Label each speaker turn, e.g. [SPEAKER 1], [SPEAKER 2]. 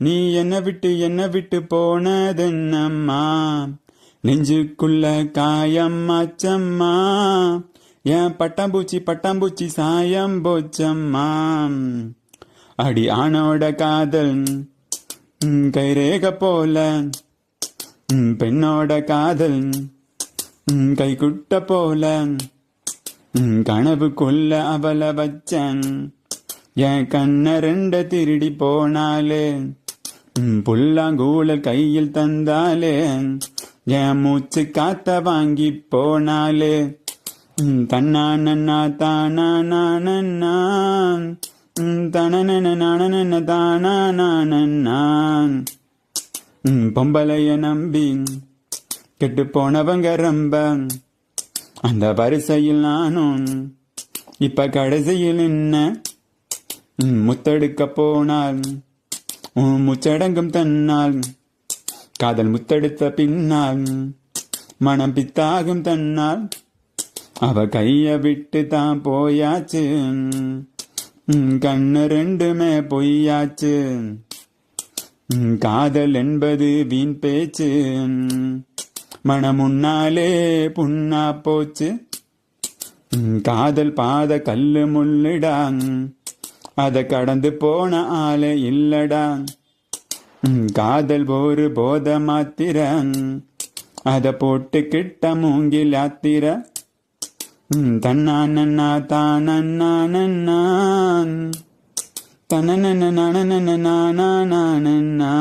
[SPEAKER 1] நீ என்ன விட்டு போனதென்னம்மா, நெஞ்சுக்குள்ள காயம் ஆச்சம்மா, என் பட்டாம்பூச்சி சாயம் போச்சம்மா. அடி ஆணோட காதல் கைரேக போல, பெண்ணோட காதல் கைக்குட்ட போல, கனவுக்குள்ள அவளை வச்சன், என் கண்ண ரெண்ட திருடி போனாலே, புல்லாங்கூழல் கையில் தந்தாலே, என் மூச்சு காத்த வாங்கி போனாலே. தன்னானன்னா தானானன்னா, தனனன தானானன்னா. பொம்பளைய நம்பி கெட்டு போனவங்க ரொம்ப, அந்த வரிசையில் நானும் இப்ப கடைசியில் என்ன, முத்தெடுக்க போனால் முச்சடங்கும் தன்னால், காதல் முத்தெடுத்த பின்னால் மனம் பித்தாகும் தன்னால், அவ கைய விட்டு தான் போயாச்சு, கண்ணு ரெண்டுமே பொய்யாச்சு. காதல் என்பது வீண் பேச்சு, மனம் முன்னாலே புண்ணா போச்சு. காதல் பாத கல்லு முள்ளுடா, அத கடந்து போன ஆளே இல்லடா. காதல் ஒரு போத மாத்திர, அத போட்டு கிட்ட மூங்கில் ஆத்திர. தன்னானன்னா தானன்னானன்னா, தனனன நானனன நானனனா.